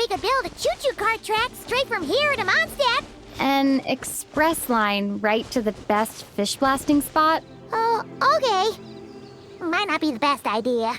could build a choo-choo cart track straight from here to Mondstadt. An express line right to the best fish blasting spot? Oh, okay. Might not be the best idea.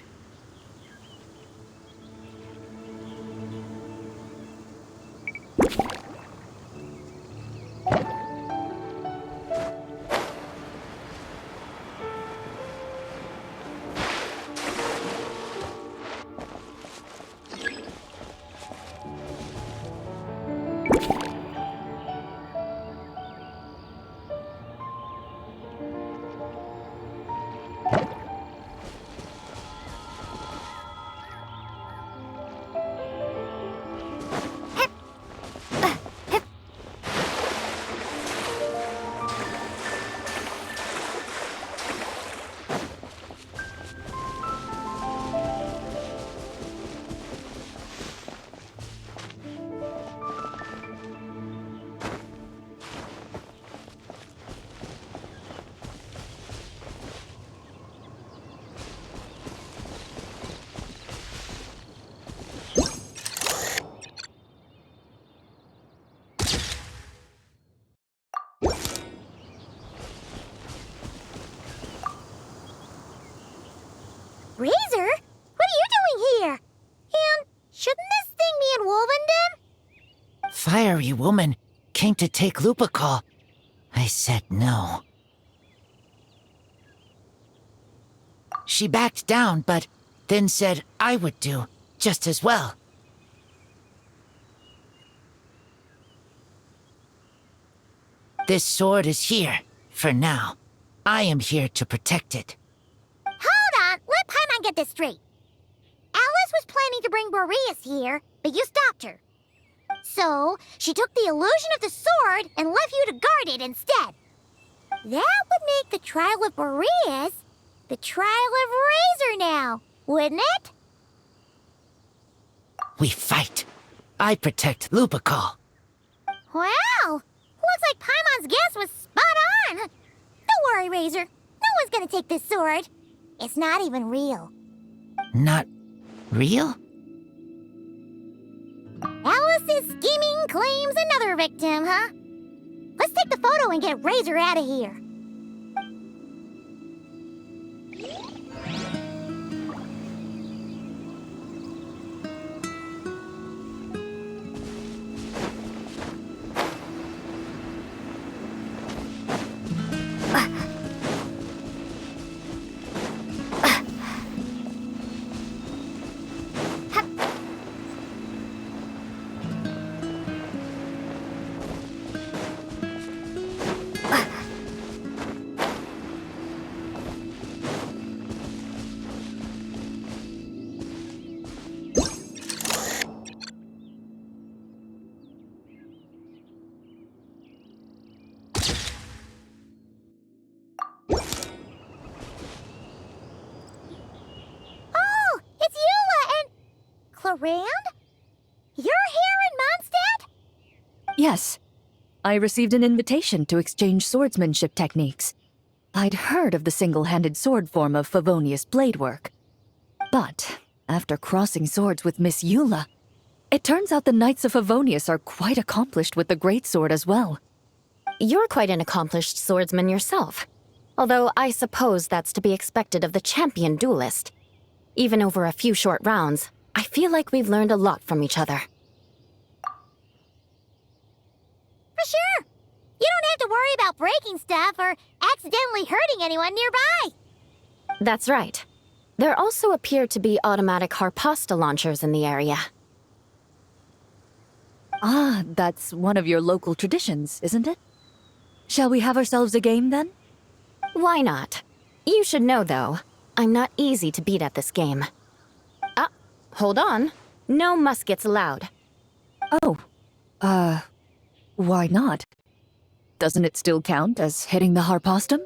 Razor? What are you doing here? And shouldn't this thing be in Wolvenden? Fiery woman came to take Lupacol. I said no. She backed down, but then said I would do just as well. This sword is here, for now. I am here to protect it. Hold on, let Paimon get this straight. Alice was planning to bring Boreas here, but you stopped her. So, she took the illusion of the sword and left you to guard it instead. That would make the trial of Boreas the trial of Razor now, wouldn't it? We fight. I protect Lupacol. Wow! Looks like Paimon's guess was spot on. Don't worry, Razor. No one's gonna take this sword. It's not even real. Not real? Alice's scheming claims another victim, huh? Let's take the photo and get Razor out of here. Rand? You're here in Mondstadt? Yes. I received an invitation to exchange swordsmanship techniques. I'd heard of the single-handed sword form of Favonius blade work. But, after crossing swords with Miss Eula, it turns out the Knights of Favonius are quite accomplished with the greatsword as well. You're quite an accomplished swordsman yourself. Although I suppose that's to be expected of the champion duelist. Even over a few short rounds, I feel like we've learned a lot from each other. For sure. You don't have to worry about breaking stuff or accidentally hurting anyone nearby. That's right. There also appear to be automatic harpasta launchers in the area. Ah, that's one of your local traditions, isn't it? Shall we have ourselves a game, then? Why not? You should know, though, I'm not easy to beat at this game. Ah, hold on. No muskets allowed. Oh, why not? Doesn't it still count as hitting the harpastum?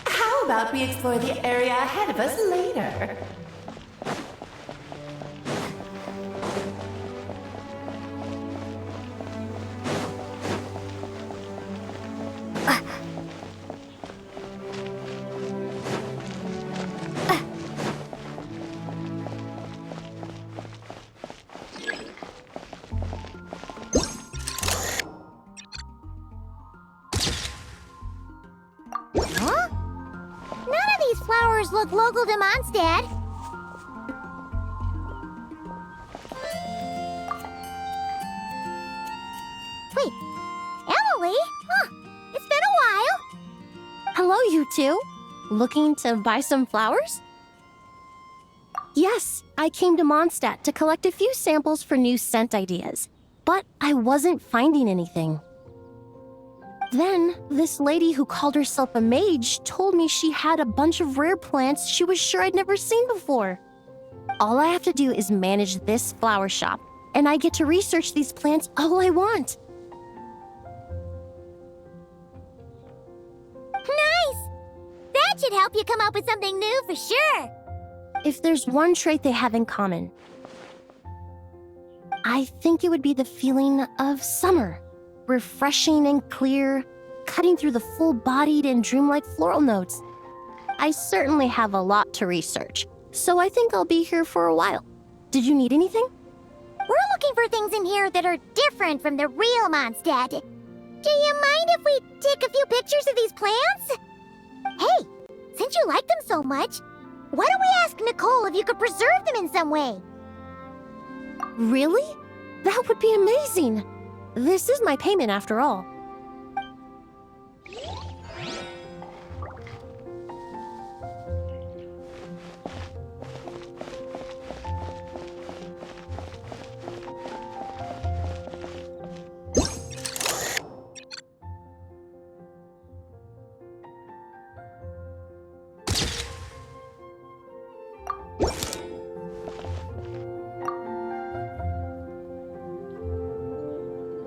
How about we explore the area ahead of us later? Huh? None of these flowers look local to Mondstadt. Wait, Emily? Huh, it's been a while. Hello, you two. Looking to buy some flowers? Yes, I came to Mondstadt to collect a few samples for new scent ideas, but I wasn't finding anything. Then, this lady who called herself a mage told me she had a bunch of rare plants she was sure I'd never seen before. All I have to do is manage this flower shop, and I get to research these plants all I want. Nice! That should help you come up with something new for sure. If there's one trait they have in common, I think it would be the feeling of summer. Refreshing and clear, cutting through the full-bodied and dreamlike floral notes. I certainly have a lot to research, so I think I'll be here for a while. Did you need anything? We're looking for things in here that are different from the real Mondstadt. Do you mind if we take a few pictures of these plants? Hey, since you like them so much, why don't we ask Nicole if you could preserve them in some way? Really? That would be amazing. This is my payment after all.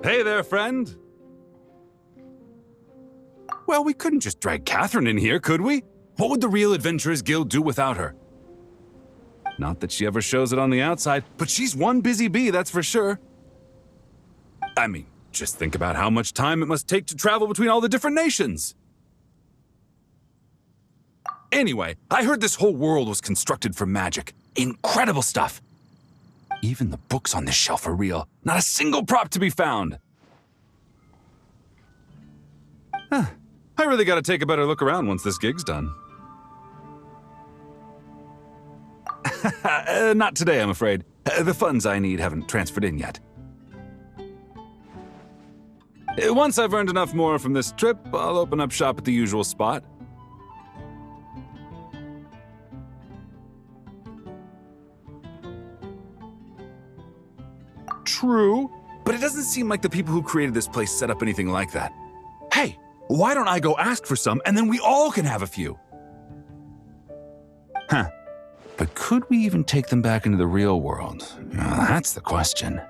Hey there, friend. Well, we couldn't just drag Catherine in here, could we? What would the Real Adventurers Guild do without her? Not that she ever shows it on the outside, but she's one busy bee, that's for sure. I mean, just think about how much time it must take to travel between all the different nations. Anyway, I heard this whole world was constructed for magic. Incredible stuff. Even the books on this shelf are real. Not a single prop to be found. Huh. I really gotta take a better look around once this gig's done. Not today, I'm afraid. The funds I need haven't transferred in yet. Once I've earned enough more from this trip, I'll open up shop at the usual spot. True, but it doesn't seem like the people who created this place set up anything like that. Hey, why don't I go ask for some and then we all can have a few? Huh. But could we even take them back into the real world? That's the question.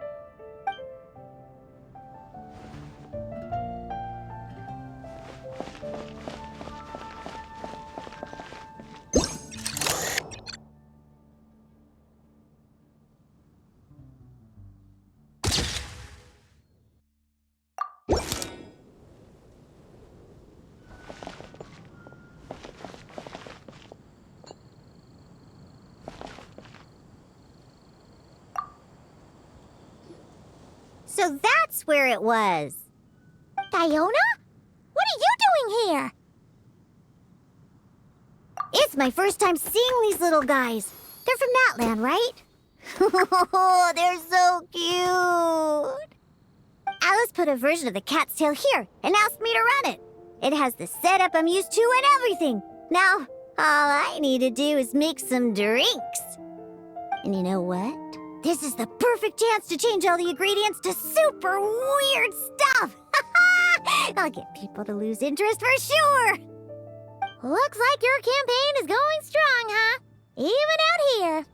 So that's where it was. Diona? What are you doing here? It's my first time seeing these little guys. They're from that land, right? Oh, they're so cute. Alice put a version of the cat's tail here and asked me to run it. It has the setup I'm used to and everything. Now, all I need to do is make some drinks. And you know what? This is the perfect chance to change all the ingredients to super weird stuff. I'll get people to lose interest for sure. Looks like your campaign is going strong, huh? Even out here.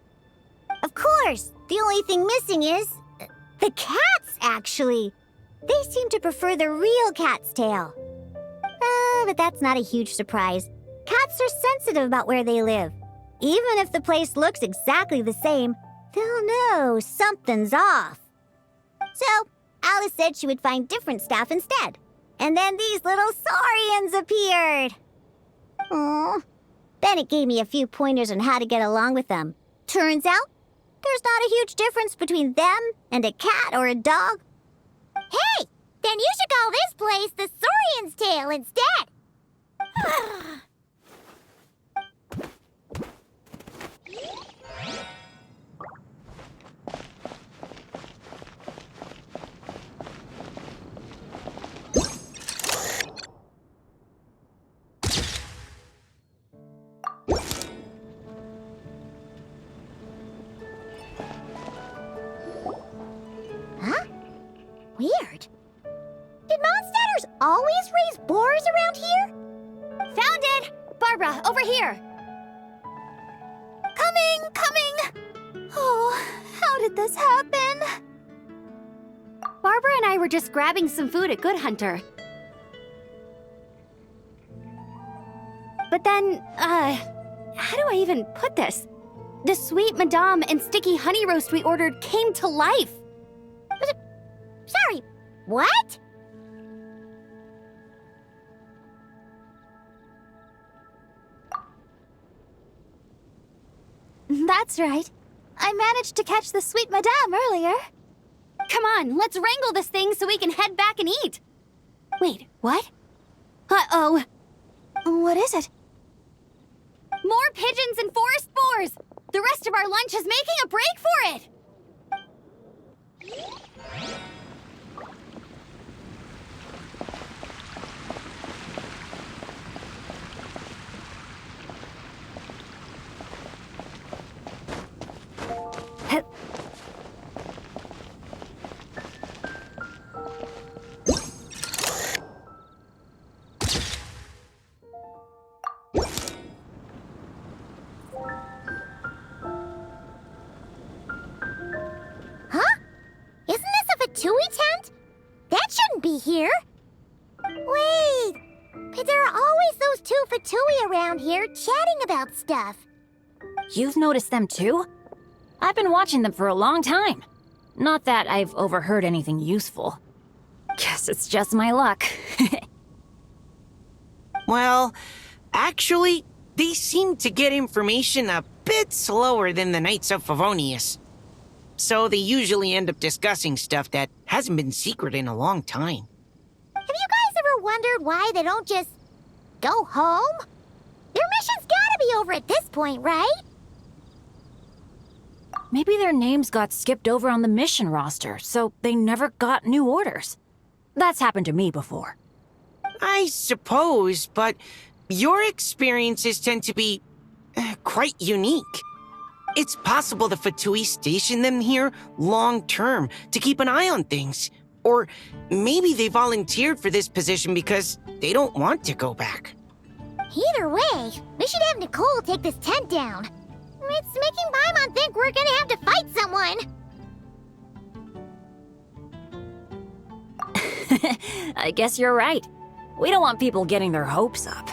Of course, the only thing missing is the cats, actually. They seem to prefer the real cat's tail. But that's not a huge surprise. Cats are sensitive about where they live. Even if the place looks exactly the same, they'll know something's off. So, Alice said she would find different staff instead. And then these little saurians appeared. Aww. Then it gave me a few pointers on how to get along with them. Turns out, there's not a huge difference between them and a cat or a dog. Hey! Then you should call this place the Saurian's Tail instead. Huh? Weird. Did monsters always raise boars around here? Found it! Barbara, over here! Coming! Oh, how did this happen? Barbara and I were just grabbing some food at Good Hunter. But then, how do I even put this? The sweet madame and sticky honey roast we ordered came to life. Sorry, what? That's right. I managed to catch the sweet madame earlier. Come on, let's wrangle this thing so we can head back and eat. Wait, what? Uh-oh. What is it? More pigeons and forest boars! The rest of our lunch is making a break for it! Fatui tent? That shouldn't be here. Wait, but there are always those two Fatui around here chatting about stuff. You've noticed them too? I've been watching them for a long time. Not that I've overheard anything useful. Guess it's just my luck. Well, actually, they seem to get information a bit slower than the Knights of Favonius. So they usually end up discussing stuff that hasn't been secret in a long time. Have you guys ever wondered why they don't just go home? Their mission's gotta be over at this point, right? Maybe their names got skipped over on the mission roster, so they never got new orders. That's happened to me before. I suppose, but your experiences tend to be quite unique. It's possible the Fatui station them here long-term to keep an eye on things. Or maybe they volunteered for this position because they don't want to go back. Either way, we should have Nicole take this tent down. It's making Paimon think we're gonna have to fight someone. I guess you're right. We don't want people getting their hopes up.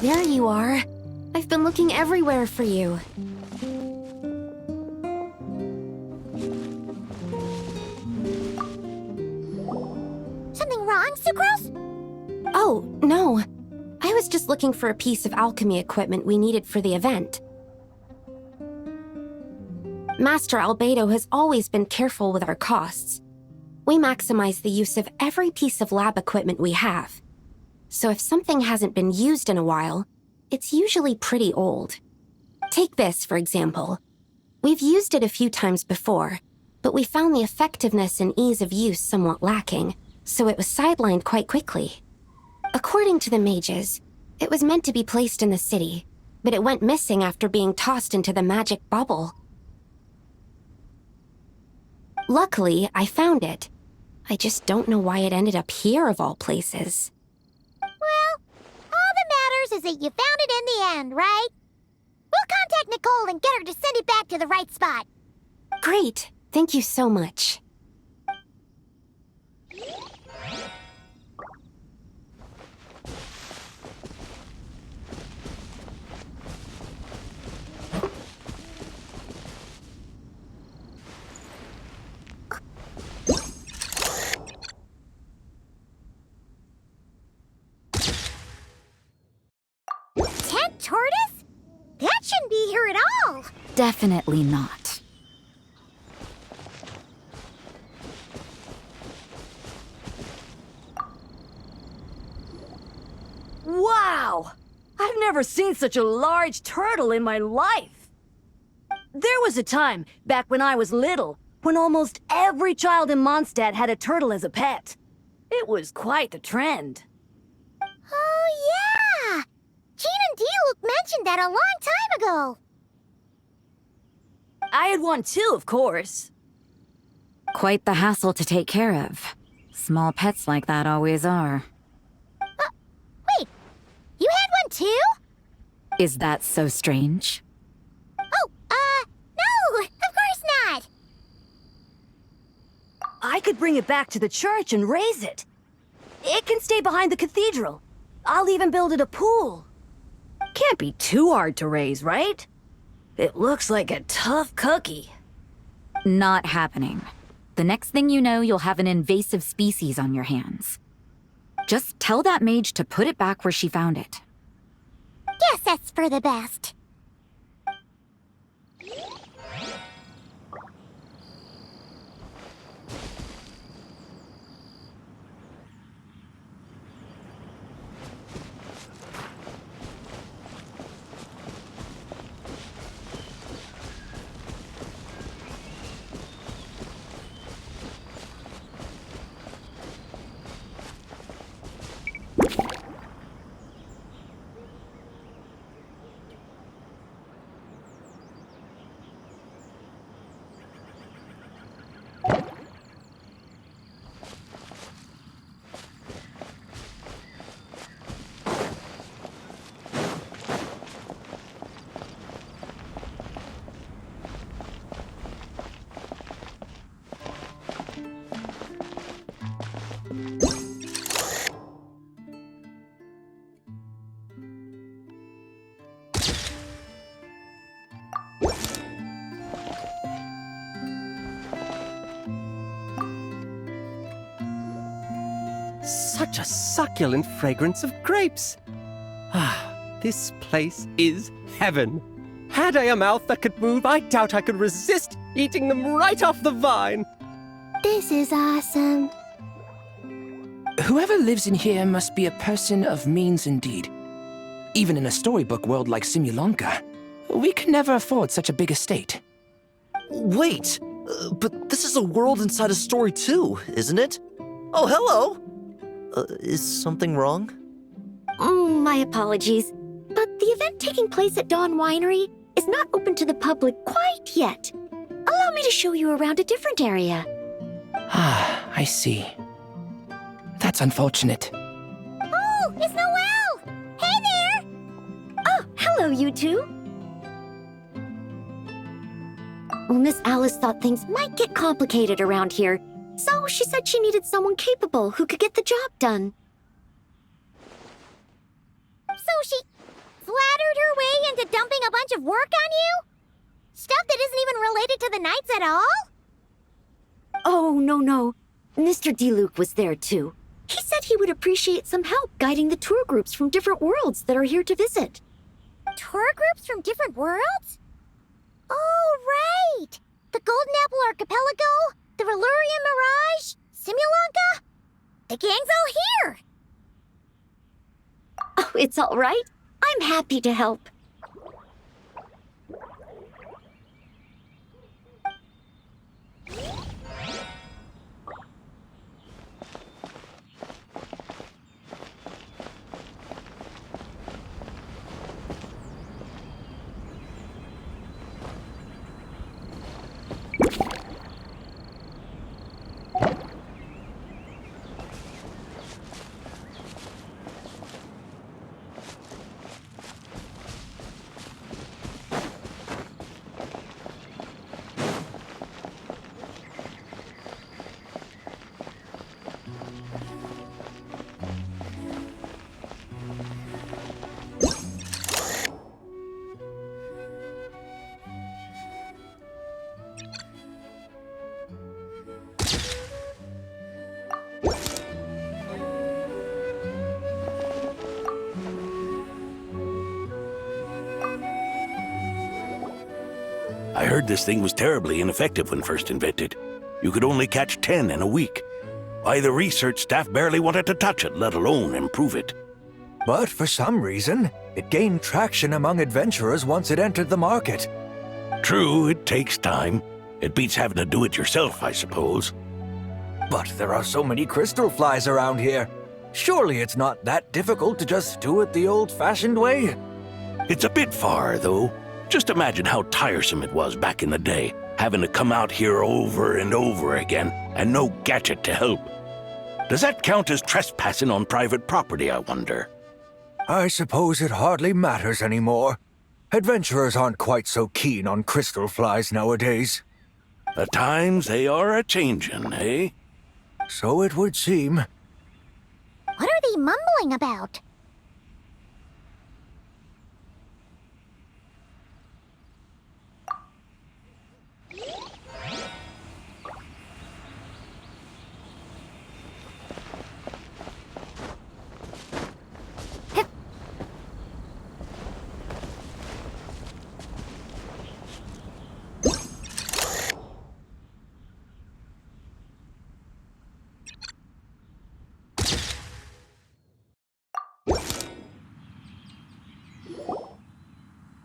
There you are. I've been looking everywhere for you. Something wrong, Sucrose? Oh, no. I was just looking for a piece of alchemy equipment we needed for the event. Master Albedo has always been careful with our costs. We maximize the use of every piece of lab equipment we have. So if something hasn't been used in a while, it's usually pretty old. Take this, for example. We've used it a few times before, but we found the effectiveness and ease of use somewhat lacking, so it was sidelined quite quickly. According to the mages, it was meant to be placed in the city, but it went missing after being tossed into the magic bubble. Luckily, I found it. I just don't know why it ended up here of all places. Well, all that matters is that you found it in the end, right? We'll contact Nicole and get her to send it back to the right spot. Great. Thank you so much. Tent tortoise? That shouldn't be here at all. Definitely not. Wow! I've never seen such a large turtle in my life. There was a time, back when I was little, when almost every child in Mondstadt had a turtle as a pet. It was quite the trend. Oh, yeah! Jean and Diluc mentioned that a long time ago. I had one too, of course. Quite the hassle to take care of. Small pets like that always are. Wait, you had one too? Is that so strange? Oh, no, of course not. I could bring it back to the church and raise it. It can stay behind the cathedral. I'll even build it a pool. Can't be too hard to raise, right? It looks like a tough cookie. Not happening. The next thing you know, you'll have an invasive species on your hands. Just tell that mage to put it back where she found it. Guess that's for the best. Such a succulent fragrance of grapes. Ah, this place is heaven. Had I a mouth that could move, I doubt I could resist eating them right off the vine. This is awesome. Whoever lives in here must be a person of means indeed. Even in a storybook world like Simulonka, we could never afford such a big estate. Wait, but this is a world inside a story too, isn't it? Oh, hello! Is something wrong? My apologies, but the event taking place at Dawn Winery is not open to the public quite yet. Allow me to show you around a different area. Ah, I see. That's unfortunate. Oh, it's Noelle! Hey there! Oh, hello, you two. Well, Miss Alice thought things might get complicated around here, so she said she needed someone capable who could get the job done. So flattered her way into dumping a bunch of work on you? Stuff that isn't even related to the Knights at all? Oh, no. Mr. D-Luke was there too. He said he would appreciate some help guiding the tour groups from different worlds that are here to visit. Tour groups from different worlds? Oh, right! The Golden Apple Archipelago, the Valurian Mirage, Simulanka? The gang's all here! Oh, it's all right. I'm happy to help. I heard this thing was terribly ineffective when first invented. You could only catch 10 in a week. Why, the research staff barely wanted to touch it, let alone improve it. But for some reason, it gained traction among adventurers once it entered the market. True, it takes time. It beats having to do it yourself, I suppose. But there are so many crystal flies around here. Surely it's not that difficult to just do it the old-fashioned way? It's a bit far, though. Just imagine how tiresome it was back in the day, having to come out here over and over again, and no gadget to help. Does that count as trespassing on private property, I wonder? I suppose it hardly matters anymore. Adventurers aren't quite so keen on crystal flies nowadays. The times they are a-changin', eh? So it would seem. What are they mumbling about?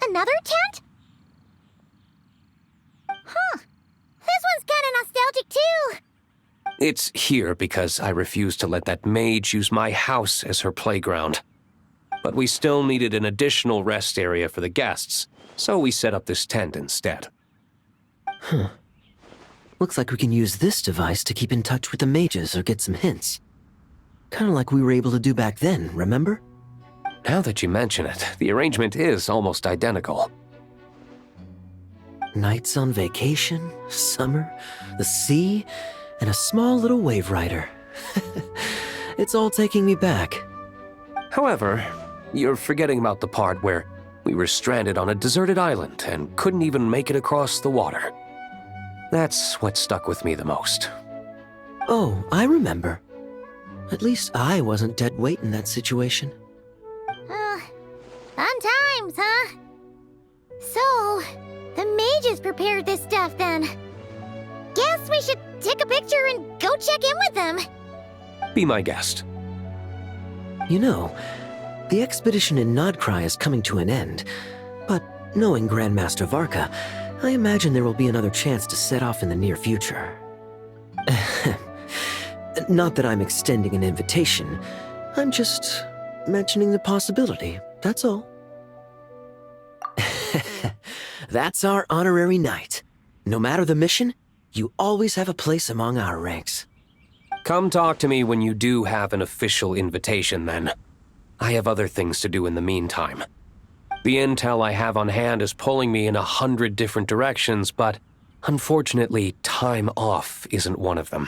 Another tent? Huh. This one's kinda nostalgic too. It's here because I refused to let that mage use my house as her playground. But we still needed an additional rest area for the guests, so we set up this tent instead. Huh. Looks like we can use this device to keep in touch with the mages or get some hints. Kinda like we were able to do back then, remember? Now that you mention it, the arrangement is almost identical. Nights on vacation, summer, the sea, and a small little wave rider. It's all taking me back. However, you're forgetting about the part where we were stranded on a deserted island and couldn't even make it across the water. That's what stuck with me the most. Oh, I remember. At least I wasn't dead weight in that situation. Fun times, huh? So, the mages prepared this stuff then. Guess we should take a picture and go check in with them. Be my guest. You know, the expedition in Nodcry is coming to an end, but knowing Grandmaster Varka, I imagine there will be another chance to set off in the near future. Not that I'm extending an invitation, I'm just mentioning the possibility, that's all. That's our honorary knight. No matter the mission, you always have a place among our ranks. Come talk to me when you do have an official invitation, then. I have other things to do in the meantime. The intel I have on hand is pulling me in 100 different directions, but unfortunately, time off isn't one of them.